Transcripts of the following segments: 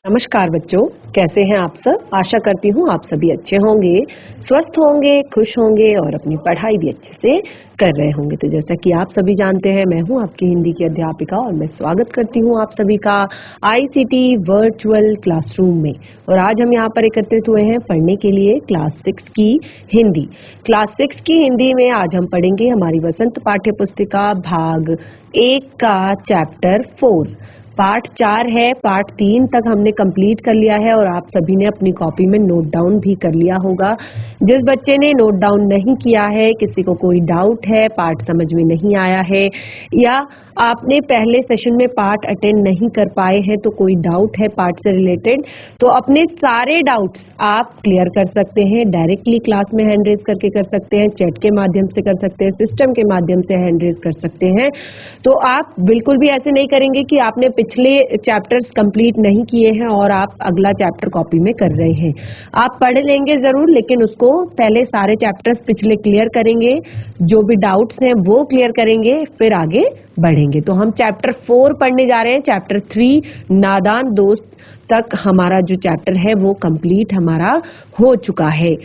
नमस्कार बच्चों, कैसे हैं आप सब। आशा करती हूँ आप सभी अच्छे होंगे, स्वस्थ होंगे, खुश होंगे और अपनी पढ़ाई भी अच्छे से कर रहे होंगे। तो जैसा कि आप सभी जानते हैं, मैं हूँ आपकी हिंदी की अध्यापिका और मैं स्वागत करती हूँ आप सभी का आईसीटी वर्चुअल क्लासरूम में। और आज हम यहाँ पर एकत्रित हुए हैं पढ़ने के लिए क्लास 6 की हिंदी। क्लास 6 की हिंदी में आज हम पढ़ेंगे हमारी वसंत पाठ्य पुस्तिका भाग 1 का चैप्टर 4। पार्ट 4 है, पार्ट 3 तक हमने कंप्लीट कर लिया है और आप सभी ने अपनी कॉपी में नोट डाउन भी कर लिया होगा। जिस बच्चे ने नोट डाउन नहीं किया है, किसी को कोई डाउट है, पार्ट समझ में नहीं आया है या आपने पहले सेशन में पार्ट अटेंड नहीं कर पाए हैं, तो कोई डाउट है पार्ट से रिलेटेड, तो अपने सारे डाउट्स आप क्लियर कर सकते हैं। डायरेक्टली क्लास में हैंड रेज करके कर सकते हैं, चैट के माध्यम से कर सकते हैं, सिस्टम के माध्यम से हैंड रेज कर सकते हैं। तो आप बिल्कुल भी ऐसे नहीं करेंगे कि आपने पिछले चैप्टर्स कंप्लीट नहीं किए हैं और आप अगला चैप्टर कॉपी में कर रहे हैं। आप पढ़ लेंगे जरूर, लेकिन उसको पहले सारे चैप्टर्स पिछले क्लियर करेंगे, जो भी डाउट्स हैं वो क्लियर करेंगे, फिर आगे बढ़ेंगे। तो हम चैप्टर 4 पढ़ने जा रहे हैं। चैप्टर 3 नादान दोस्त तक हमारा जो चैप्टर है वो कंप्लीट हमारा हो चुका है।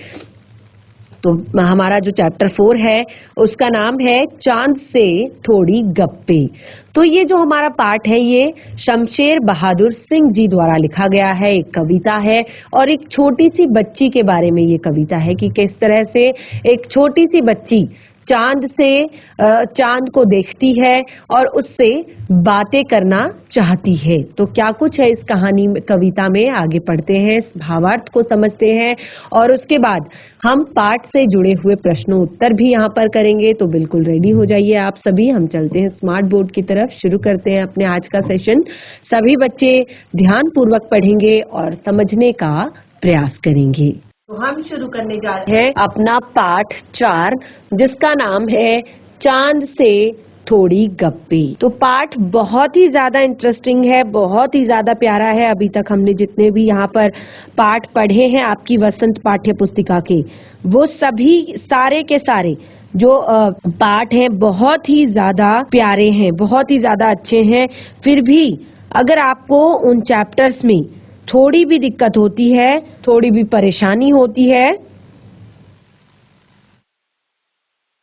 तो हमारा जो चैप्टर 4 है उसका नाम है चांद से थोड़ी गप्पे। तो ये जो हमारा पार्ट है ये शमशेर बहादुर सिंह जी द्वारा लिखा गया है, एक कविता है और एक छोटी सी बच्ची के बारे में ये कविता है कि किस तरह से एक छोटी सी बच्ची चांद को देखती है और उससे बातें करना चाहती है। तो क्या कुछ है इस कहानी कविता में, आगे पढ़ते हैं, भावार्थ को समझते हैं और उसके बाद हम पाठ से जुड़े हुए प्रश्नों उत्तर भी यहाँ पर करेंगे। तो बिल्कुल रेडी हो जाइए आप सभी, हम चलते हैं स्मार्ट बोर्ड की तरफ, शुरू करते हैं अपने आज का सेशन। सभी बच्चे ध्यान पूर्वक पढ़ेंगे और समझने का प्रयास करेंगे। तो हम शुरू करने जा रहे हैं अपना पाठ 4, जिसका नाम है चांद से थोड़ी गप्पे। तो पाठ बहुत ही ज्यादा इंटरेस्टिंग है, बहुत ही ज्यादा प्यारा है। अभी तक हमने जितने भी यहाँ पर पाठ पढ़े हैं आपकी वसंत पाठ्य पुस्तिका के, वो सभी सारे के सारे जो पाठ हैं बहुत ही ज्यादा प्यारे हैं, बहुत ही ज्यादा अच्छे हैं। फिर भी अगर आपको उन चैप्टर्स में थोड़ी भी दिक्कत होती है, थोड़ी भी परेशानी होती है,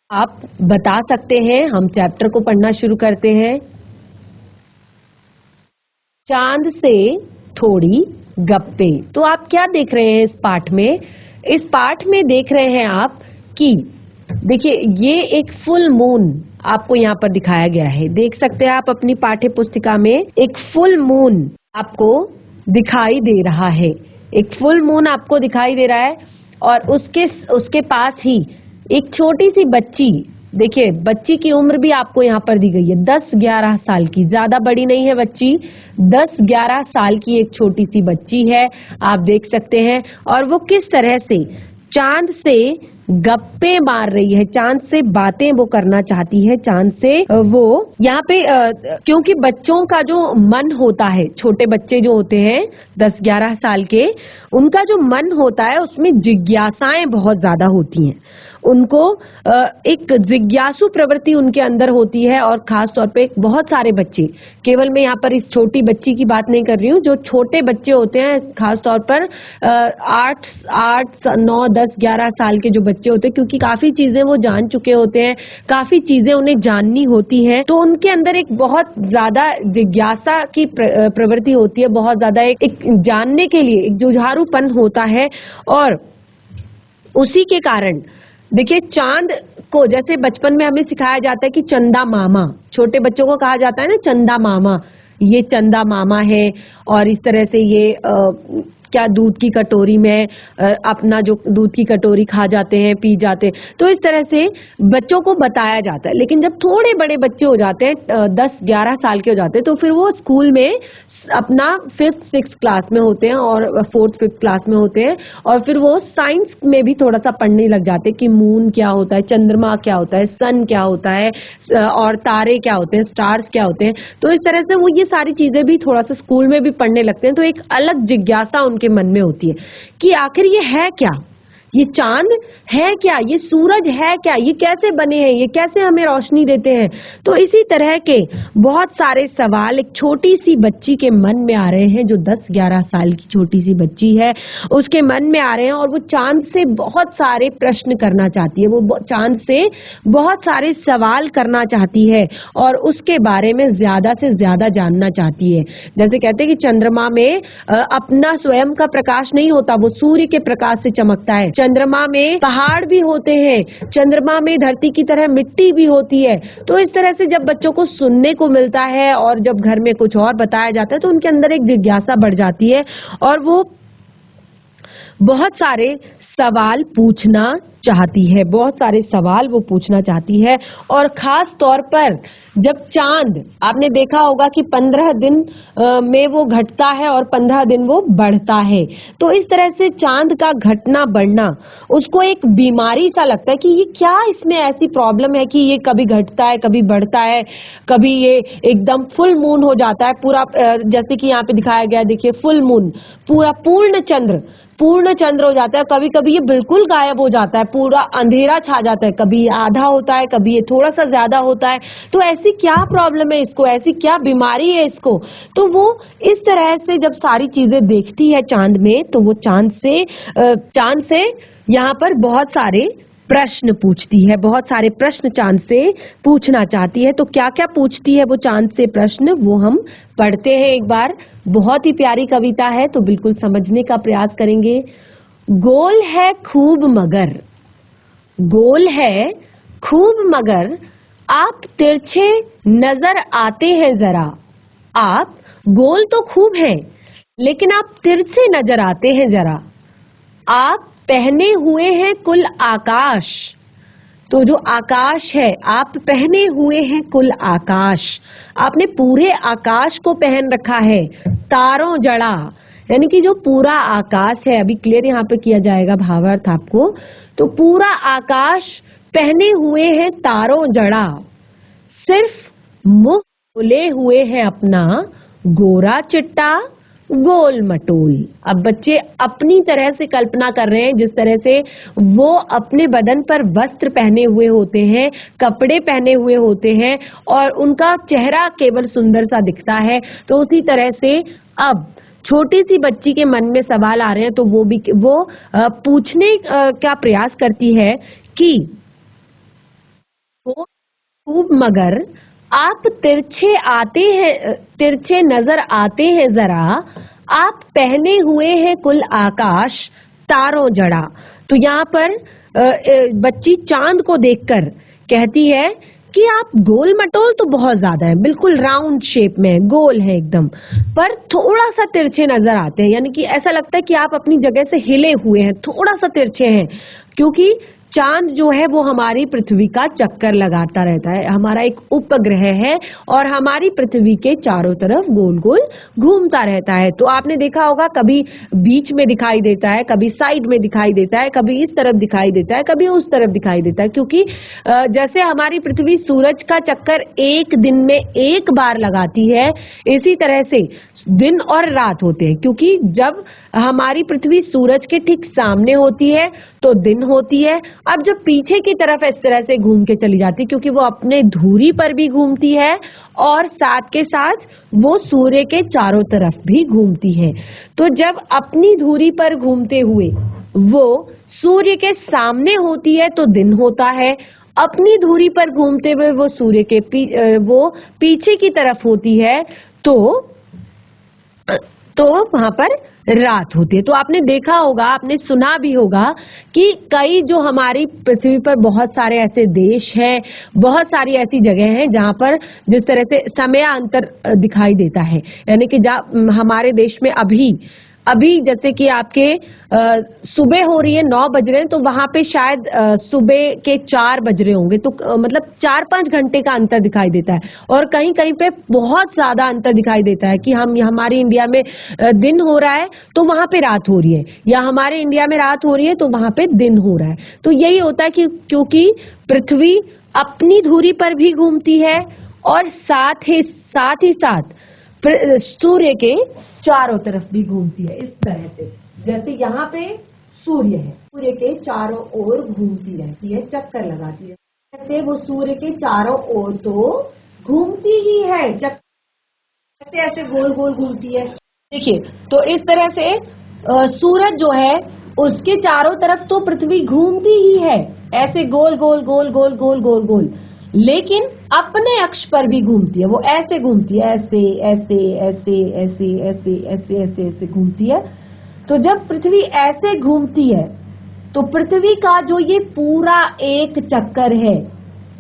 आप बता सकते हैं। हम चैप्टर को पढ़ना शुरू करते हैं। चांद से थोड़ी गप्पे। तो आप क्या देख रहे हैं इस पाठ में? इस पाठ में देख रहे हैं आप कि देखिए ये एक फुल मून आपको यहाँ पर दिखाया गया है। देख सकते हैं आप अपनी पाठ्य पुस्तिका में एक फुल मून आपको दिखाई दे रहा है। एक फुल मून आपको दिखाई दे रहा है और उसके पास ही एक छोटी सी बच्ची, देखिए बच्ची की उम्र भी आपको यहाँ पर दी गई है 10-11 साल की, ज्यादा बड़ी नहीं है बच्ची, 10-11 साल की एक छोटी सी बच्ची है, आप देख सकते हैं। और वो किस तरह से चांद से गप्पे मार रही है, चांद से बातें वो करना चाहती है, चांद से वो यहाँ पे क्योंकि बच्चों का जो मन होता है, छोटे बच्चे जो होते हैं 10-11 साल के, उनका जो मन होता है उसमें जिज्ञासाएं बहुत ज्यादा होती हैं। उनको एक जिज्ञासु प्रवृत्ति उनके अंदर होती है और खास तौर पे बहुत सारे बच्चे, केवल मैं यहाँ पर इस छोटी बच्ची की बात नहीं कर रही हूँ, जो छोटे बच्चे होते हैं खास तौर पर 8, 9, 10, 11 साल के जो बच्चे होते हैं, क्योंकि काफी चीजें वो जान चुके होते हैं, काफी चीजें उन्हें जाननी होती हैं, तो उनके अंदर एक बहुत ज्यादा जिज्ञासा की प्रवृत्ति होती है, बहुत ज्यादा एक जानने के लिए एक जुझारूपन होता है। और उसी के कारण देखिए चांद को, जैसे बचपन में हमें सिखाया जाता है कि चंदा मामा, छोटे बच्चों को कहा जाता है ना चंदा मामा, ये चंदा मामा है। और इस तरह से ये क्या दूध की कटोरी में अपना जो दूध की कटोरी खा जाते हैं, पी जाते हैं, तो इस तरह से बच्चों को बताया जाता है। लेकिन जब थोड़े बड़े बच्चे हो जाते हैं, 10-11 साल के हो जाते हैं, तो फिर वो स्कूल में अपना 5th 6th क्लास में होते हैं और 4th 5th क्लास में होते हैं, और फिर वो साइंस में भी थोड़ा सा पढ़ने लग जाते हैं कि मून क्या होता है, चंद्रमा क्या होता है, सन क्या होता है, और तारे क्या होते हैं, स्टार्स क्या होते हैं। तो इस तरह से वो ये सारी चीजें भी थोड़ा सा स्कूल में भी पढ़ने लगते हैं। तो एक अलग जिज्ञासा उनके मन में होती है कि आखिर ये है क्या, ये चांद है क्या, ये सूरज है क्या, ये कैसे बने हैं, ये कैसे हमें रोशनी देते हैं। तो इसी तरह के बहुत सारे सवाल एक छोटी सी बच्ची के मन में आ रहे हैं, जो 10-11 साल की छोटी सी बच्ची है, उसके मन में आ रहे हैं, और वो चांद से बहुत सारे प्रश्न करना चाहती है, वो चांद से बहुत सारे सवाल करना चाहती है और उसके बारे में ज्यादा से ज्यादा जानना चाहती है। जैसे कहते हैं कि चंद्रमा में अपना स्वयं का प्रकाश नहीं होता, वो सूर्य के प्रकाश से चमकता है। चंद्रमा में पहाड़ भी होते हैं, चंद्रमा में धरती की तरह मिट्टी भी होती है। तो इस तरह से जब बच्चों को सुनने को मिलता है और जब घर में कुछ और बताया जाता है तो उनके अंदर एक जिज्ञासा बढ़ जाती है और वो बहुत सारे सवाल पूछना चाहती है, बहुत सारे सवाल वो पूछना चाहती है। और खास तौर पर जब चांद, आपने देखा होगा कि 15 दिन में वो घटता है और 15 दिन वो बढ़ता है। तो इस तरह से चांद का घटना बढ़ना उसको एक बीमारी सा लगता है कि ये क्या, इसमें ऐसी प्रॉब्लम है कि ये कभी घटता है, कभी बढ़ता है, कभी ये एकदम फुल मून हो जाता है पूरा, जैसे कि यहाँ पे दिखाया गया, देखिए फुल मून, पूरा पूर्ण चंद्र हो जाता है, कभी कभी ये बिल्कुल गायब हो जाता है, पूरा अंधेरा छा जाता है, कभी आधा होता है, कभी ये थोड़ा सा ज्यादा होता है। तो ऐसी क्या प्रॉब्लम है इसको, ऐसी क्या बीमारी है इसको। तो वो इस तरह से जब सारी चीजें देखती है चांद में, तो वो चांद से यहाँ पर बहुत सारे प्रश्न पूछती है, बहुत सारे प्रश्न चांद से पूछना चाहती है। तो क्या क्या पूछती है वो चांद से प्रश्न, वो हम पढ़ते हैं एक बार। बहुत ही प्यारी कविता है, तो बिल्कुल समझने का प्रयास करेंगे। गोल है खूब मगर, गोल है खूब मगर, आप तिरछे नजर आते हैं जरा। आप गोल तो खूब हैं, लेकिन आप तिरछे नजर आते हैं जरा। आप पहने हुए हैं कुल आकाश, तो जो आकाश है, आप पहने हुए हैं कुल आकाश, आपने पूरे आकाश को पहन रखा है, तारों जड़ा, यानी कि जो पूरा आकाश है, अभी क्लियर यहाँ पे किया जाएगा भावार्थ आपको। तो पूरा आकाश पहने हुए हैं तारों जड़ा, सिर्फ मुंह खोले हुए हैं अपना, गोरा चिट्टा गोल मटोल। अब बच्चे अपनी तरह से कल्पना कर रहे हैं, जिस तरह से वो अपने बदन पर वस्त्र पहने हुए होते हैं, कपड़े पहने हुए होते हैं और उनका चेहरा केवल सुंदर सा दिखता है। तो उसी तरह से अब छोटी सी बच्ची के मन में सवाल आ रहे हैं, तो वो पूछने का प्रयास करती है कि वो खूब मगर, आप तिरछे नजर आते हैं जरा। आप पहने हुए हैं कुल आकाश, तारों जड़ा। तो यहाँ पर बच्ची चांद को देखकर कहती है कि आप गोल मटोल तो बहुत ज्यादा है, बिल्कुल राउंड शेप में गोल है एकदम, पर थोड़ा सा तिरछे नजर आते हैं, यानी कि ऐसा लगता है कि आप अपनी जगह से हिले हुए हैं, थोड़ा सा तिरछे हैं, क्योंकि चांद जो है वो हमारी पृथ्वी का चक्कर लगाता रहता है, हमारा एक उपग्रह है और हमारी पृथ्वी के चारों तरफ गोल गोल घूमता रहता है। तो आपने देखा होगा, कभी बीच में दिखाई देता है, कभी साइड में दिखाई देता है, कभी इस तरफ दिखाई देता है, कभी उस तरफ दिखाई देता है, क्योंकि जैसे हमारी पृथ्वी सूरज का चक्कर एक दिन में एक बार लगाती है, इसी तरह से दिन और रात होते हैं, क्योंकि जब हमारी पृथ्वी सूरज के ठीक सामने होती है तो दिन होती है। अब जब पीछे की तरफ इस तरह से घूम के चली जाती है, क्योंकि वो अपने धुरी पर भी घूमती है और साथ के साथ वो सूर्य के चारों तरफ भी घूमती है। तो जब अपनी धुरी पर घूमते हुए वो सूर्य के सामने होती है तो दिन होता है, अपनी धुरी पर घूमते हुए वो सूर्य के पीछे की तरफ होती है तो वहां पर रात होती है। तो आपने देखा होगा, आपने सुना भी होगा कि कई जो हमारी पृथ्वी पर बहुत सारे ऐसे देश हैं, बहुत सारी ऐसी जगह हैं जहां पर जिस तरह से समयांतर दिखाई देता है, यानी कि हमारे देश में अभी जैसे कि आपके सुबह हो रही है, 9 बज रहे हैं, तो वहां पे शायद सुबह के 4 बज रहे होंगे, तो मतलब 4-5 घंटे का अंतर दिखाई देता है। और कहीं कहीं पे बहुत ज्यादा अंतर दिखाई देता है कि हमारी इंडिया में दिन हो रहा है तो वहां पे रात हो रही है, या हमारे इंडिया में रात हो रही है तो वहां पे दिन हो रहा है। तो यही होता है कि क्योंकि पृथ्वी अपनी धुरी पर भी घूमती है और साथ ही साथ सूर्य के चारों तरफ भी घूमती है। इस तरह से जैसे यहाँ पे सूर्य है, सूर्य के चारों ओर घूमती रहती है, चक्कर लगाती है। ऐसे वो सूर्य के चारों ओर तो घूमती ही है, चक्कर ऐसे गोल गोल घूमती है। देखिए, तो इस तरह से सूरज जो है उसके चारों तरफ तो पृथ्वी घूमती ही है, ऐसे गोल गोल गोल गोल गोल गोल गोल, लेकिन अपने अक्ष पर भी घूमती है। वो ऐसे घूमती है, ऐसे ऐसे ऐसे ऐसे ऐसे ऐसे ऐसे ऐसे घूमती है। तो जब पृथ्वी ऐसे घूमती है तो पृथ्वी का जो ये पूरा एक चक्कर है,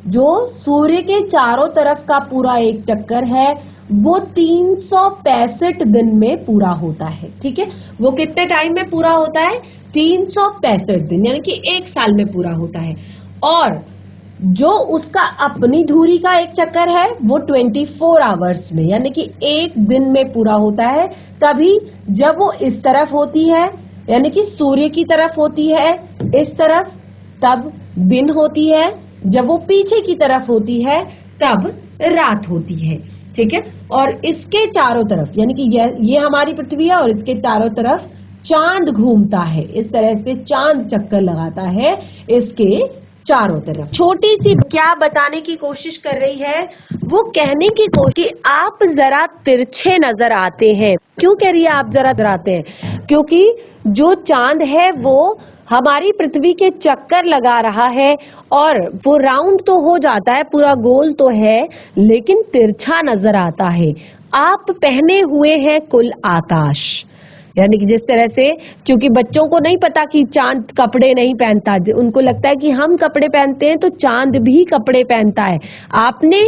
जो सूर्य के चारों तरफ का पूरा एक चक्कर है, वो 365 दिन में पूरा होता है। ठीक है, वो कितने टाइम में पूरा होता है? 365 दिन, यानी कि 1 साल में पूरा होता है। और जो उसका अपनी धुरी का एक चक्कर है वो 24 आवर्स में, यानी कि 1 दिन में पूरा होता है। तभी जब वो इस तरफ होती है, यानी कि सूर्य की तरफ होती है इस तरफ, तब दिन होती है। जब वो पीछे की तरफ होती है तब रात होती है। ठीक है, और इसके चारों तरफ, यानी कि ये हमारी पृथ्वी है और इसके चारों तरफ चांद घूमता है। इस तरह से चांद चक्कर लगाता है इसके चारों तरफ। छोटी सी क्या बताने की कोशिश कर रही है? वो कहने की कोशिश कि आप जरा तिरछे नजर आते हैं। क्यों कह रही है आप जरा नजर आते हैं? क्योंकि जो चांद है वो हमारी पृथ्वी के चक्कर लगा रहा है, और वो राउंड तो हो जाता है, पूरा गोल तो है, लेकिन तिरछा नजर आता है। आप पहने हुए हैं कुल आकाश, यानी कि जिस तरह से, क्योंकि बच्चों को नहीं पता कि चांद कपड़े नहीं पहनता, उनको लगता है कि हम कपड़े पहनते हैं तो चांद भी कपड़े पहनता है। आपने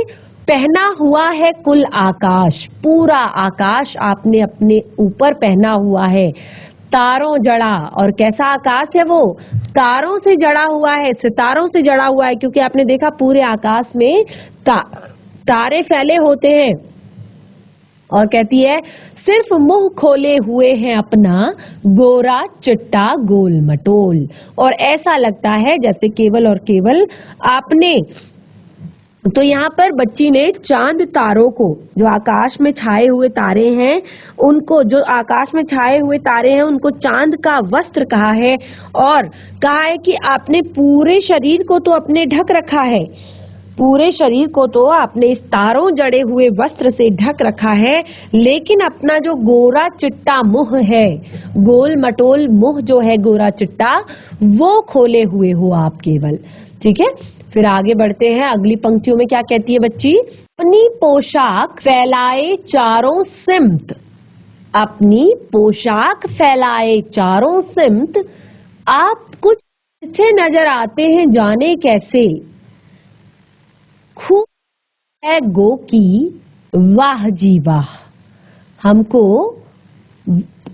पहना हुआ है कुल आकाश, पूरा आकाश आपने अपने ऊपर पहना हुआ है, तारों जड़ा। और कैसा आकाश है वो? तारों से जड़ा हुआ है, सितारों से जड़ा हुआ है, क्योंकि आपने देखा पूरे आकाश में तारे फैले होते हैं। और कहती है सिर्फ मुंह खोले हुए हैं अपना, गोरा चिट्टा गोल मटोल। और ऐसा लगता है जैसे केवल और केवल आपने, तो यहाँ पर बच्ची ने चांद तारों को, जो आकाश में छाए हुए तारे हैं उनको, जो आकाश में छाए हुए तारे हैं उनको चांद का वस्त्र कहा है। और कहा है कि आपने पूरे शरीर को तो अपने ढक रखा है, पूरे शरीर को तो आपने इस तारों जड़े हुए वस्त्र से ढक रखा है, लेकिन अपना जो गोरा चिट्टा मुंह है, गोल मटोल मुंह जो है गोरा चिट्टा, वो खोले हुए हो आप केवल। ठीक है, फिर आगे बढ़ते हैं। अगली पंक्तियों में क्या कहती है बच्ची? अपनी पोशाक फैलाए चारों सिमत, अपनी पोशाक फैलाए चारों सिमत, आप कुछ पीछे नजर आते हैं जाने कैसे, खूब है गो की वाह जी वाह, हमको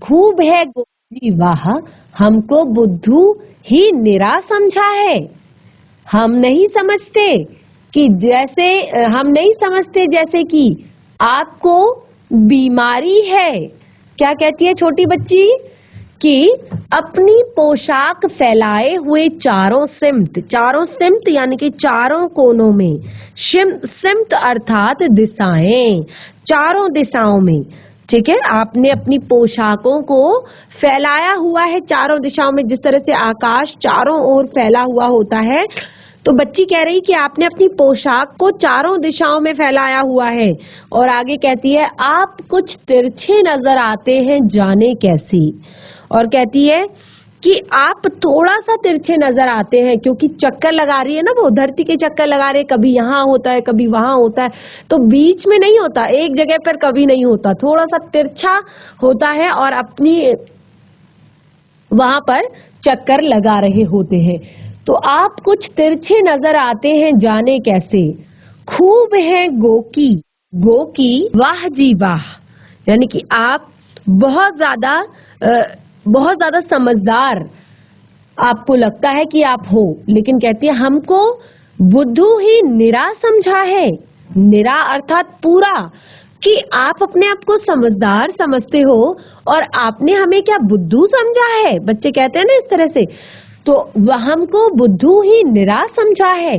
खूब है गो जी वाह, हमको बुद्धू ही निरा समझा है। हम नहीं समझते कि जैसे, हम नहीं समझते जैसे कि आपको बीमारी है। क्या कहती है छोटी बच्ची? कि अपनी पोशाक फैलाए हुए चारों सिमत, चारों सिमत यानी कि चारों कोनों में, सिमत अर्थात दिशाएं, चारों दिशाओं में। ठीक है, आपने अपनी पोशाकों को फैलाया हुआ है चारों दिशाओं में, जिस तरह से आकाश चारों ओर फैला हुआ होता है। तो बच्ची कह रही कि आपने अपनी पोशाक को चारों दिशाओं में फैलाया हुआ है। और आगे कहती है आप कुछ तिरछे नजर आते हैं जाने कैसी। और कहती है कि आप थोड़ा सा तिरछे नजर आते हैं, क्योंकि चक्कर लगा रही है ना, वो धरती के चक्कर लगा रहे, कभी यहाँ होता है कभी वहां होता है, तो बीच में नहीं होता, एक जगह पर कभी नहीं होता, थोड़ा सा तिरछा होता है और अपनी वहां पर चक्कर लगा रहे होते हैं। तो आप कुछ तिरछे नजर आते हैं जाने कैसे, खूब है गोकी, गोकी वाह जी वाह, यानी कि आप बहुत ज्यादा समझदार आपको लगता है कि आप हो, लेकिन कहती है हमको बुद्धू ही निरा समझा है। निरा अर्थात पूरा, कि आप अपने आप को समझदार समझते हो और आपने हमें क्या बुद्धू समझा है। बच्चे कहते हैं ना इस तरह से, तो वह हमको बुद्धू ही निरा समझा है,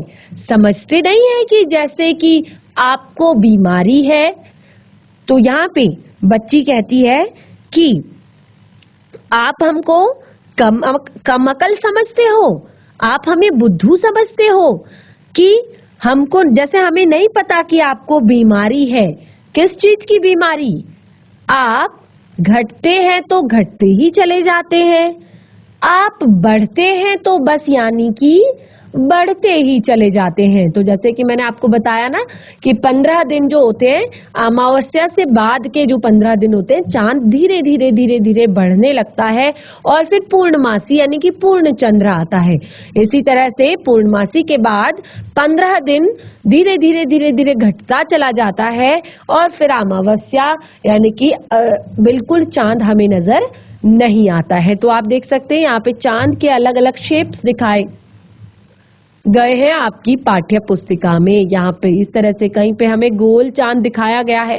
समझते नहीं है कि जैसे कि आपको बीमारी है। तो यहाँ पे बच्ची कहती है कि आप हमको कम अकल समझते हो, आप हमें बुद्धू समझते हो कि हमको, जैसे हमें नहीं पता कि आपको बीमारी है, किस चीज की बीमारी, आप घटते हैं तो घटते ही चले जाते हैं, आप बढ़ते हैं तो बस यानी कि बढ़ते ही चले जाते हैं। तो जैसे कि मैंने आपको बताया ना कि 15 दिन जो होते हैं, अमावस्या से बाद के जो 15 दिन होते हैं, चांद धीरे धीरे धीरे धीरे बढ़ने लगता है और फिर पूर्णमासी यानी कि पूर्ण चंद्र आता है। इसी तरह से पूर्णमासी के बाद 15 दिन धीरे धीरे धीरे धीरे घटता चला जाता है और फिर अमावस्या यानी कि बिल्कुल चांद हमें नजर नहीं आता है। तो आप देख सकते हैं यहाँ पे चांद के अलग अलग शेप्स दिखाए गए हैं आपकी पाठ्य पुस्तिका में। यहाँ पे इस तरह से कहीं पे हमें गोल चांद दिखाया गया है,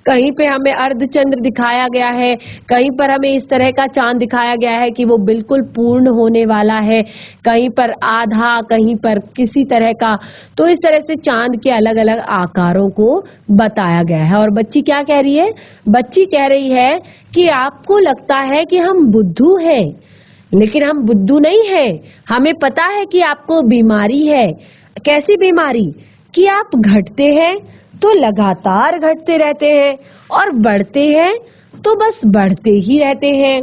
कहीं पे हमें अर्धचंद्र दिखाया गया है, कहीं पर हमें इस तरह का चांद दिखाया गया है कि वो बिल्कुल पूर्ण होने वाला है, कहीं पर आधा, कहीं पर किसी तरह का। तो इस तरह से चांद के अलग अलग आकारों को बताया गया है। और बच्ची क्या कह रही है? बच्ची कह रही है कि आपको लगता है कि हम बुद्धू हैं, लेकिन हम बुद्धू नहीं हैं। हमें पता है कि आपको बीमारी है। कैसी बीमारी? कि आप घटते हैं तो लगातार घटते रहते हैं और बढ़ते हैं तो बस बढ़ते ही रहते हैं।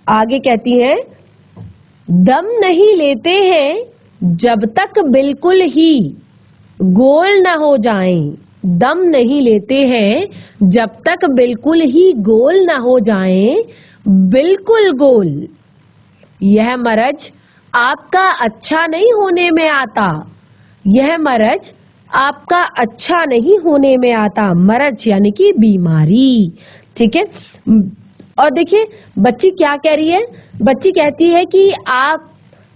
आगे कहती है, दम नहीं लेते हैं जब तक बिल्कुल ही गोल न हो जाएं। दम नहीं लेते हैं जब तक बिल्कुल ही गोल न हो जाएं, बिल्कुल गोल। यह मरज आपका अच्छा नहीं होने में आता। यह मरज आपका अच्छा नहीं होने में आता। मरज यानी कि बीमारी, ठीक है। और देखिए बच्ची क्या कह रही है? बच्ची कहती है कि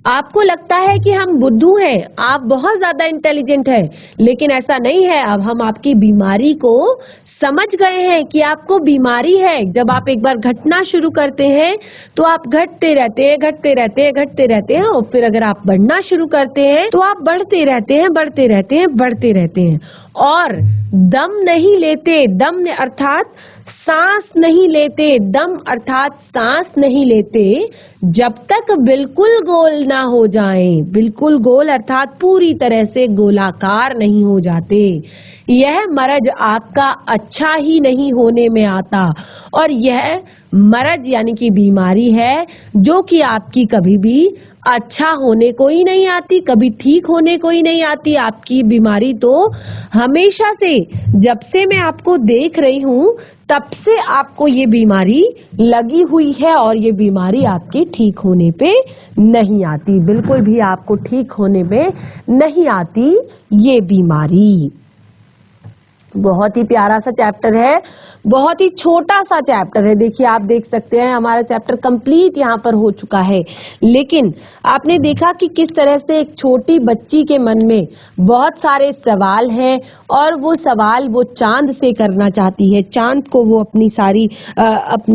आपको लगता है कि हम बुद्धू हैं, आप बहुत ज्यादा इंटेलिजेंट हैं, लेकिन ऐसा नहीं है। अब हम आपकी बीमारी को समझ गए हैं कि आपको बीमारी है। जब आप एक बार घटना शुरू करते हैं तो आप घटते रहते हैं, घटते रहते हैं, घटते रहते हैं, और फिर अगर आप बढ़ना शुरू करते हैं तो आप बढ़ते रहते हैं, बढ़ते रहते हैं, बढ़ते रहते हैं। और दम नहीं लेते, दम अर्थात सांस नहीं लेते, दम अर्थात सांस नहीं लेते जब तक बिल्कुल गोल ना हो जाएं। बिल्कुल गोल अर्थात पूरी तरह से गोलाकार नहीं हो जाते। यह मरज आपका अच्छा ही नहीं होने में आता। और यह मरज यानी कि बीमारी है जो कि आपकी कभी भी अच्छा होने को ही नहीं आती, कभी ठीक होने को ही नहीं आती। आपकी बीमारी तो हमेशा से, जब से मैं आपको देख रही हूँ तब से आपको ये बीमारी लगी हुई है और ये बीमारी आपकी ठीक होने पे नहीं आती, बिल्कुल भी आपको ठीक होने में नहीं आती ये बीमारी। बहुत ही प्यारा सा चैप्टर है, बहुत ही छोटा सा चैप्टर है। देखिए आप देख सकते हैं हमारा चैप्टर कंप्लीट यहाँ पर हो चुका है, लेकिन आपने देखा कि किस तरह से एक छोटी बच्ची के मन में बहुत सारे सवाल हैं और वो सवाल वो चांद से करना चाहती है। चांद को वो अपनी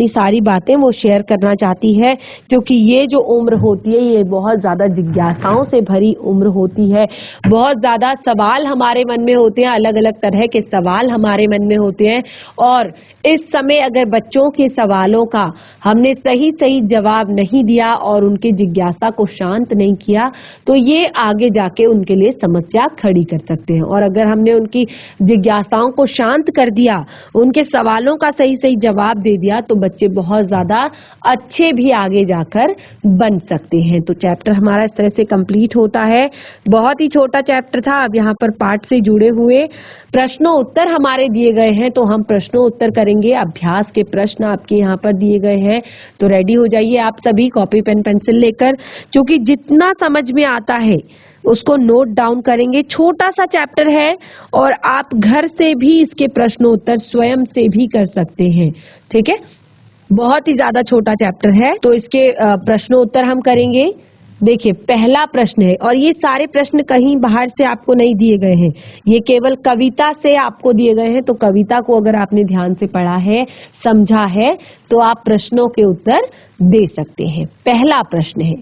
सारी बातें वो शेयर करना चाहती है, क्योंकि ये जो उम्र होती है ये बहुत ज्यादा जिज्ञासाओं से भरी उम्र होती है। बहुत ज्यादा सवाल हमारे मन में होते हैं, अलग अलग तरह के सवाल हमारे मन में होते हैं, और इस समय अगर बच्चों के सवालों का हमने सही सही जवाब नहीं दिया और उनकी जिज्ञासा को शांत नहीं किया तो ये आगे जाके उनके लिए समस्या खड़ी कर सकते हैं। और अगर हमने उनकी जिज्ञासाओं को शांत कर दिया, उनके सवालों का सही सही जवाब दे दिया, तो बच्चे बहुत ज्यादा अच्छे भी आगे जाकर बन सकते हैं। तो चैप्टर हमारा इस तरह से कंप्लीट होता है। बहुत ही छोटा चैप्टर था। अब यहाँ पर पाठ से जुड़े हुए प्रश्नों उत्तर हमारे दिए गए हैं, तो हम प्रश्नों उत्तर करेंगे। अभ्यास के प्रश्न आपके यहाँ पर दिए गए हैं, तो रेडी हो जाइए आप सभी कॉपी पेन पेंसिल लेकर, क्योंकि जितना समझ में आता है उसको नोट डाउन करेंगे। छोटा सा चैप्टर है और आप घर से भी इसके प्रश्नों उत्तर स्वयं से भी कर सकते हैं, ठीक है। बहुत ही ज्यादा छोटा चैप्टर है, तो इसके प्रश्नों उत्तर हम करेंगे। देखिए पहला प्रश्न है, और ये सारे प्रश्न कहीं बाहर से आपको नहीं दिए गए हैं, ये केवल कविता से आपको दिए गए हैं। तो कविता को अगर आपने ध्यान से पढ़ा है, समझा है, तो आप प्रश्नों के उत्तर दे सकते हैं। पहला प्रश्न है,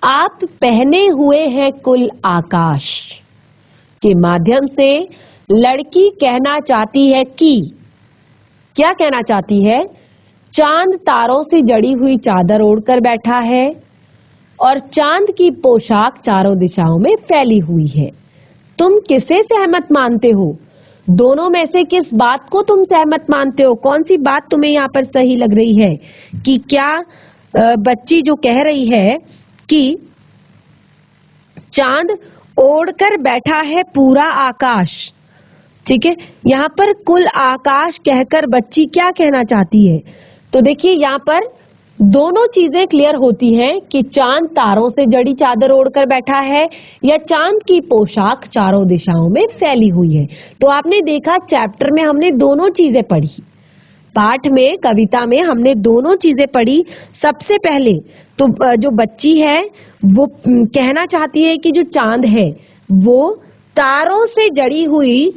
आप पहने हुए हैं कुल आकाश के माध्यम से लड़की कहना चाहती है कि, क्या कहना चाहती है? चांद तारों से जड़ी हुई चादर ओढ़कर बैठा है और चांद की पोशाक चारों दिशाओं में फैली हुई है। तुम किसे सहमत मानते हो? दोनों में से किस बात को तुम सहमत मानते हो? कौन सी बात तुम्हें यहाँ पर सही लग रही है? कि क्या बच्ची जो कह रही है कि चांद ओढ़कर बैठा है पूरा आकाश, ठीक है, यहाँ पर कुल आकाश कहकर बच्ची क्या कहना चाहती है? तो देखिए यहाँ पर दोनों चीजें क्लियर होती हैं कि चांद तारों से जड़ी चादर ओढ़कर बैठा है या चांद की पोशाक चारों दिशाओं में फैली हुई है। तो आपने देखा चैप्टर में हमने दोनों चीजें पढ़ी, पाठ में, कविता में हमने दोनों चीजें पढ़ी। सबसे पहले तो जो बच्ची है वो कहना चाहती है कि जो चांद है वो तारों से जड़ी हुई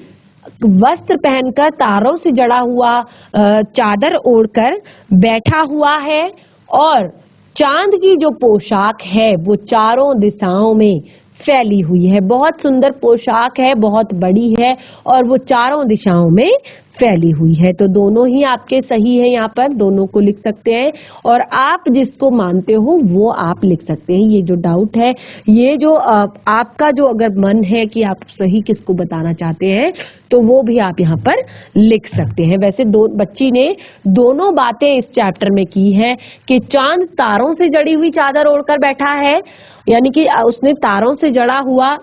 वस्त्र पहनकर, तारों से जड़ा हुआ चादर ओढ़कर बैठा हुआ है और चांद की जो पोशाक है वो चारों दिशाओं में फैली हुई है। बहुत सुंदर पोशाक है, बहुत बड़ी है और वो चारों दिशाओं में फैली हुई है। तो दोनों ही आपके सही है, यहाँ पर दोनों को लिख सकते हैं और आप जिसको मानते हो वो आप लिख सकते हैं। ये जो डाउट है, ये जो आपका जो अगर मन है कि आप सही किसको बताना चाहते हैं तो वो भी आप यहाँ पर लिख सकते हैं। वैसे बच्ची ने दोनों बातें इस चैप्टर में की है कि चांद तारों से जड़ी हुई चादर ओढ़कर बैठा है, यानी कि उसने तारों से जड़ा हुआ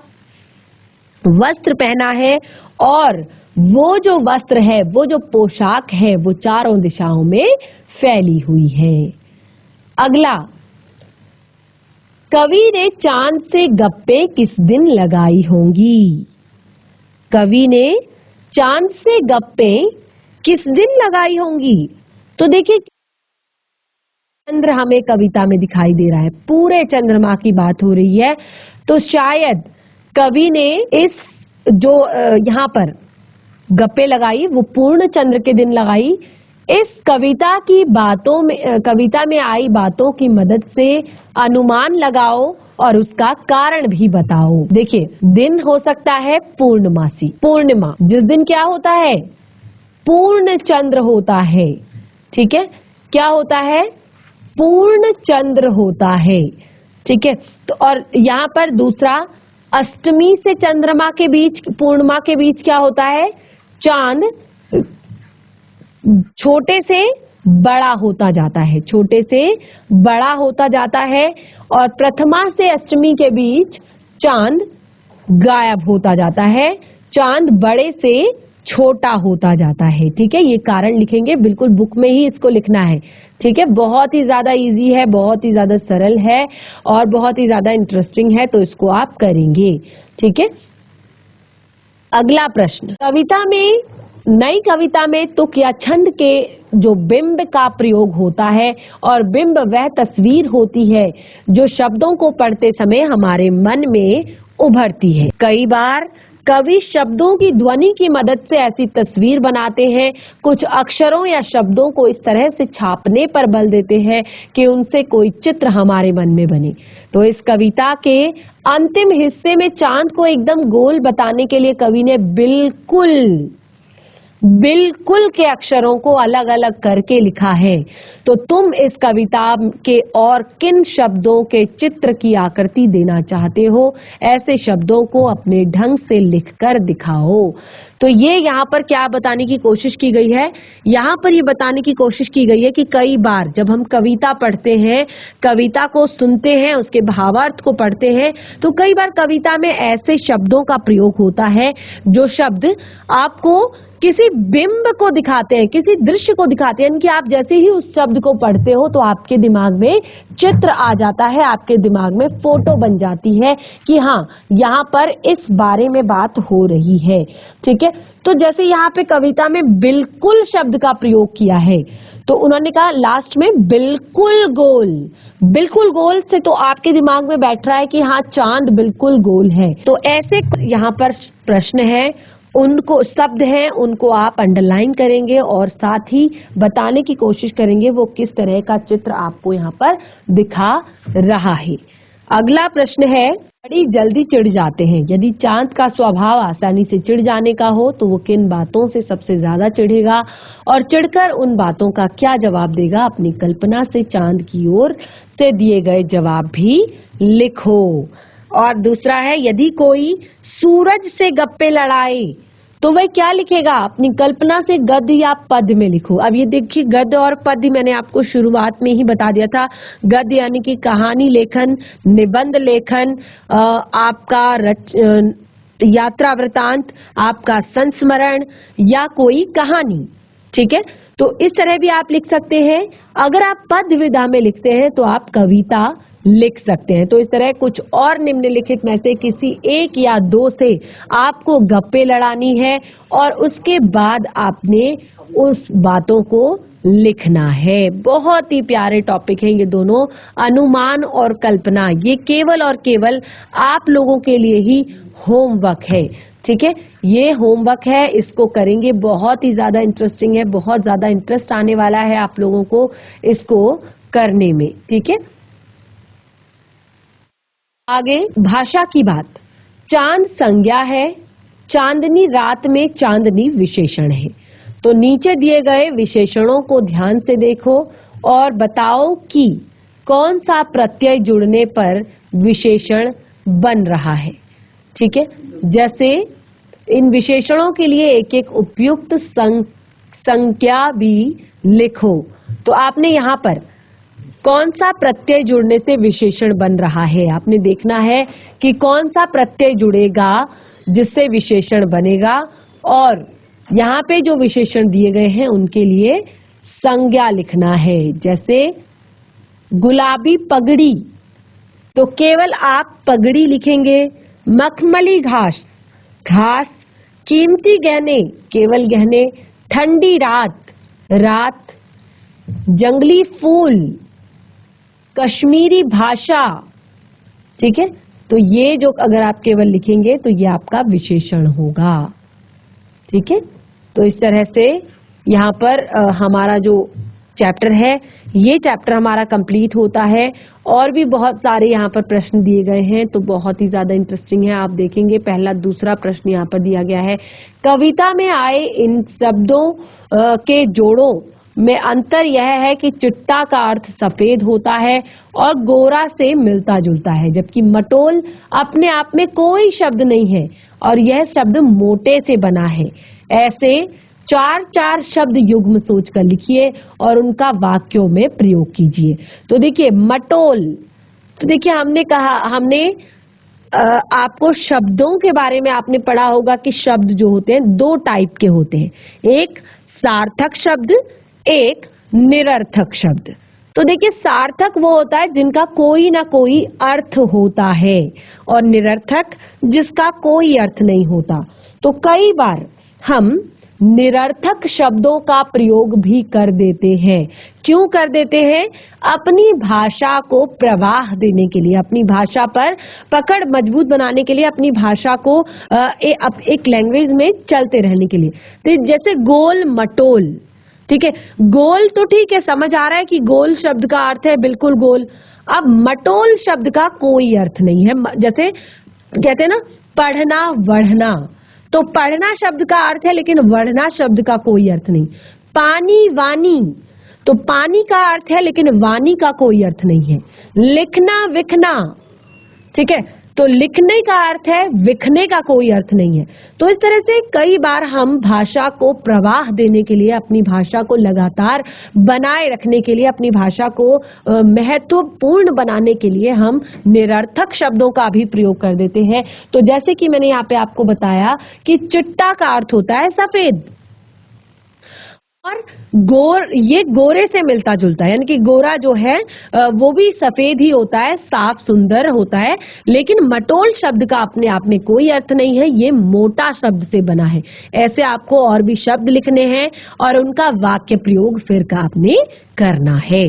वस्त्र पहना है और वो जो वस्त्र है, वो जो पोशाक है वो चारों दिशाओं में फैली हुई है। अगला, कवि ने चांद से गप्पे किस दिन लगाई होंगी? कवि ने चांद से गप्पे किस दिन लगाई होंगी? तो देखिए चंद्र हमें कविता में दिखाई दे रहा है, पूरे चंद्रमा की बात हो रही है, तो शायद कवि ने इस जो यहाँ पर गप्पे लगाई वो पूर्ण चंद्र के दिन लगाई। इस कविता की बातों में, कविता में आई बातों की मदद से अनुमान लगाओ और उसका कारण भी बताओ। देखिए दिन हो सकता है पूर्णमासी, पूर्णिमा, जिस दिन क्या होता है? पूर्ण चंद्र होता है, ठीक है, क्या होता है? पूर्ण चंद्र होता है, ठीक है। तो और यहाँ पर दूसरा, अष्टमी से चंद्रमा के बीच, पूर्णिमा के बीच क्या होता है? चांद छोटे से बड़ा होता जाता है, छोटे से बड़ा होता जाता है और प्रथमा से अष्टमी के बीच चांद गायब होता जाता है, चांद बड़े से छोटा होता जाता है, ठीक है। ये कारण लिखेंगे, बिल्कुल बुक में ही इसको लिखना है, ठीक है। बहुत ही ज्यादा इजी है, बहुत ही ज्यादा सरल है और बहुत ही ज्यादा इंटरेस्टिंग है, तो इसको आप करेंगे, ठीक है। अगला प्रश्न, कविता में, नई कविता में तुक या छंद के जो बिंब का प्रयोग होता है और बिंब वह तस्वीर होती है जो शब्दों को पढ़ते समय हमारे मन में उभरती है। कई बार कवि शब्दों की ध्वनि की मदद से ऐसी तस्वीर बनाते हैं, कुछ अक्षरों या शब्दों को इस तरह से छापने पर बल देते हैं कि उनसे कोई चित्र हमारे मन में बने। तो इस कविता के अंतिम हिस्से में चांद को एकदम गोल बताने के लिए कवि ने बिल्कुल के अक्षरों को अलग अलग करके लिखा है। तो तुम इस कविता के और किन शब्दों के चित्र की आकृति देना चाहते हो, ऐसे शब्दों को अपने ढंग से लिखकर दिखाओ। तो ये यहाँ पर क्या बताने की कोशिश की गई है? यहाँ पर ये बताने की कोशिश की गई है कि कई बार जब हम कविता पढ़ते हैं, कविता को सुनते हैं, उसके भावार्थ को पढ़ते हैं, तो कई बार कविता में ऐसे शब्दों का प्रयोग होता है जो शब्द आपको किसी बिंब को दिखाते हैं, किसी दृश्य को दिखाते हैं, यानी कि आप जैसे ही उस शब्द को पढ़ते हो तो आपके दिमाग में चित्र आ जाता है, आपके दिमाग में फोटो बन जाती है कि हाँ यहाँ पर इस बारे में बात हो रही है, ठीक है। तो जैसे यहाँ पे कविता में बिल्कुल शब्द का प्रयोग किया है, तो उन्होंने कहा लास्ट में बिल्कुल गोल। बिल्कुल गोल से तो आपके दिमाग में बैठ रहा है कि हाँ चांद बिल्कुल गोल है। तो ऐसे यहाँ पर प्रश्न है, उनको शब्द हैं, उनको आप अंडरलाइन करेंगे और साथ ही बताने की कोशिश करेंगे वो किस तरह का चित्र आपको यहाँ पर दिखा रहा है। अगला प्रश्न है, बड़ी जल्दी चिढ़ जाते हैं। यदि चांद का स्वभाव आसानी से चिढ़ जाने का हो तो वो किन बातों से सबसे ज्यादा चिढ़ेगा और चिढ़कर उन बातों का क्या जवाब देगा? अपनी कल्पना से चांद की ओर से दिए गए जवाब भी लिखो। और दूसरा है, यदि कोई सूरज से गप्पे लड़ाए तो वह क्या लिखेगा? अपनी कल्पना से गद्य या पद्य में लिखो। अब ये देखिए, गद्य और पद्य मैंने आपको शुरुआत में ही बता दिया था। गद्य यानी कि कहानी लेखन, निबंध लेखन, आपका यात्रा वृतांत, आपका संस्मरण या कोई कहानी। ठीक है, तो इस तरह भी आप लिख सकते हैं। अगर आप पद्य विधा में लिखते हैं तो आप कविता लिख सकते हैं। तो इस तरह कुछ और निम्नलिखित में से किसी एक या दो से आपको गप्पे लड़ानी है और उसके बाद आपने उस बातों को लिखना है। बहुत ही प्यारे टॉपिक हैं ये दोनों, अनुमान और कल्पना। ये केवल और केवल आप लोगों के लिए ही होमवर्क है। ठीक है, ये होमवर्क है, इसको करेंगे। बहुत ही ज्यादा इंटरेस्टिंग है, बहुत ज्यादा इंटरेस्ट आने वाला है आप लोगों को इसको करने में। ठीक है, आगे भाषा की बात। चांद संज्ञा है, चांदनी रात में चांदनी विशेषण है। तो नीचे दिए गए विशेषणों को ध्यान से देखो और बताओ कि कौन सा प्रत्यय जुड़ने पर विशेषण बन रहा है। ठीक है, जैसे इन विशेषणों के लिए एक एक उपयुक्त संज्ञा भी लिखो। तो आपने यहाँ पर कौन सा प्रत्यय जुड़ने से विशेषण बन रहा है, आपने देखना है कि कौन सा प्रत्यय जुड़ेगा जिससे विशेषण बनेगा। और यहाँ पे जो विशेषण दिए गए हैं उनके लिए संज्ञा लिखना है। जैसे गुलाबी पगड़ी, तो केवल आप पगड़ी लिखेंगे। मखमली घास, घास। कीमती गहने, केवल गहने। ठंडी रात, रात। जंगली फूल, कश्मीरी भाषा। ठीक है, तो ये जो अगर आप केवल लिखेंगे तो ये आपका विशेषण होगा। ठीक है, तो इस तरह से यहाँ पर हमारा जो चैप्टर है, ये चैप्टर हमारा कंप्लीट होता है। और भी बहुत सारे यहाँ पर प्रश्न दिए गए हैं, तो बहुत ही ज्यादा इंटरेस्टिंग है। आप देखेंगे पहला दूसरा प्रश्न यहाँ पर दिया गया है। कविता में आए इन शब्दों के जोड़ों में अंतर यह है कि चिट्टा का अर्थ सफेद होता है और गोरा से मिलता जुलता है, जबकि मटोल अपने आप में कोई शब्द नहीं है और यह शब्द मोटे से बना है। ऐसे चार चार शब्द युग्म सोचकर लिखिए और उनका वाक्यों में प्रयोग कीजिए। तो देखिए मटोल, तो देखिए हमने आपको शब्दों के बारे में आपने पढ़ा होगा कि शब्द जो होते हैं दो टाइप के होते हैं, एक सार्थक शब्द, एक निरर्थक शब्द। तो देखिए सार्थक वो होता है जिनका कोई ना कोई अर्थ होता है और निरर्थक जिसका कोई अर्थ नहीं होता। तो कई बार हम निरर्थक शब्दों का प्रयोग भी कर देते हैं। क्यों कर देते हैं? अपनी भाषा को प्रवाह देने के लिए, अपनी भाषा पर पकड़ मजबूत बनाने के लिए, अपनी भाषा को एक लैंग्वेज में चलते रहने के लिए। तो जैसे गोल मटोल, ठीक है, गोल तो ठीक है, समझ आ रहा है कि गोल शब्द का अर्थ है बिल्कुल गोल। अब मटोल शब्द का कोई अर्थ नहीं है। जैसे कहते हैं ना पढ़ना वढ़ना, तो पढ़ना शब्द का अर्थ है लेकिन वढ़ना शब्द का कोई अर्थ नहीं। पानी वानी, तो पानी का अर्थ है लेकिन वानी का कोई अर्थ नहीं है। लिखना विखना, ठीक है, तो लिखने का अर्थ है, विखने का कोई अर्थ नहीं है। तो इस तरह से कई बार हम भाषा को प्रवाह देने के लिए, अपनी भाषा को लगातार बनाए रखने के लिए, अपनी भाषा को महत्वपूर्ण बनाने के लिए हम निरर्थक शब्दों का भी प्रयोग कर देते हैं। तो जैसे कि मैंने यहाँ पे आपको बताया कि चिट्टा का अर्थ होता है सफेद और ये गोरे से मिलता जुलता है, यानी कि गोरा जो है वो भी सफेद ही होता है, साफ सुंदर होता है। लेकिन मटोल शब्द का अपने आप में कोई अर्थ नहीं है, ये मोटा शब्द से बना है। ऐसे आपको और भी शब्द लिखने हैं और उनका वाक्य प्रयोग फिर का आपने करना है।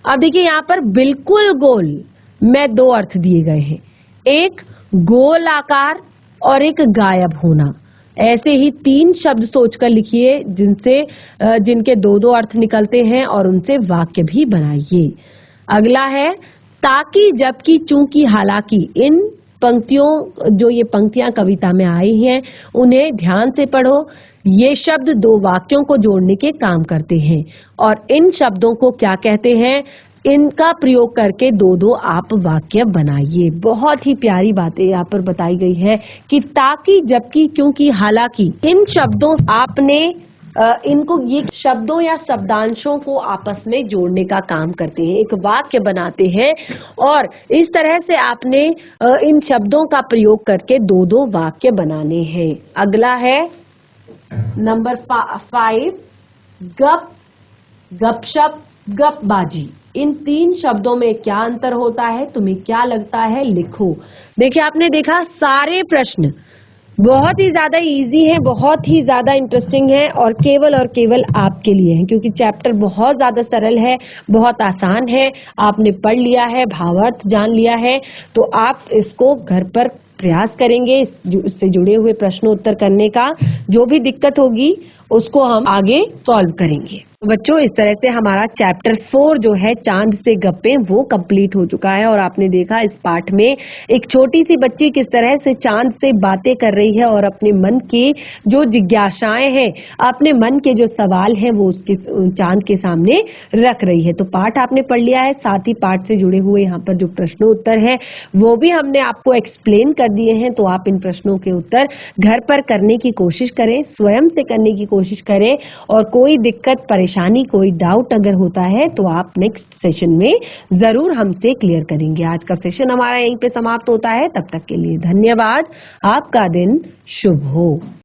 अब देखिए यहाँ पर बिल्कुल गोल में दो अर्थ दिए गए हैं, एक गोल आकार और एक गायब होना। ऐसे ही तीन शब्द सोचकर लिखिए जिनके दो दो अर्थ निकलते हैं और उनसे वाक्य भी बनाइए। अगला है ताकि जबकि चूंकि हालांकि, इन जो ये पंक्तियां कविता में आई हैं उन्हें ध्यान से पढ़ो। ये शब्द दो वाक्यों को जोड़ने के काम करते हैं और इन शब्दों को क्या कहते हैं, इनका प्रयोग करके दो आप वाक्य बनाइए। बहुत ही प्यारी बातें यहाँ पर बताई गई है कि ताकि, जबकि, क्योंकि, हालांकि, इन शब्दों आपने इनको, ये शब्दों या शब्दांशों को आपस में जोड़ने का काम करते हैं, एक वाक्य बनाते हैं और इस तरह से आपने इन शब्दों का प्रयोग करके दो वाक्य बनाने हैं। अगला है नंबर 5, गप, गपशप, गपबाजी। इन 3 शब्दों में क्या अंतर होता है, तुम्हें क्या लगता है, लिखो। देखिए, आपने देखा सारे प्रश्न बहुत ही ज्यादा इजी हैं, बहुत ही ज्यादा इंटरेस्टिंग हैं और केवल आपके लिए हैं, क्योंकि चैप्टर बहुत ज्यादा सरल है, बहुत आसान है। आपने पढ़ लिया है, भावार्थ जान लिया है, तो आप इसको घर पर प्रयास करेंगे इससे जुड़े हुए प्रश्न उत्तर करने का। जो भी दिक्कत होगी उसको हम आगे सॉल्व करेंगे। बच्चों, इस तरह से हमारा चैप्टर 4 जो है चांद से गप्पे वो कंप्लीट हो चुका है और आपने देखा इस पाठ में एक छोटी सी बच्ची किस तरह से चांद से बातें कर रही है और अपने मन की जो जिज्ञासाएं हैं, अपने मन के जो सवाल हैं वो उसके चांद के सामने रख रही है। तो पाठ आपने पढ़ लिया है, साथ ही पाठ से जुड़े हुए यहाँ पर जो प्रश्न उत्तर है वो भी हमने आपको एक्सप्लेन कर दिए हैं। तो आप इन प्रश्नों के उत्तर घर पर करने की कोशिश करें, स्वयं से करने की कोशिश करें और कोई दिक्कत, परेशानी, कोई डाउट अगर होता है तो आप नेक्स्ट सेशन में जरूर हमसे क्लियर करेंगे। आज का सेशन हमारा यहीं पे समाप्त होता है। तब तक के लिए धन्यवाद। आपका दिन शुभ हो।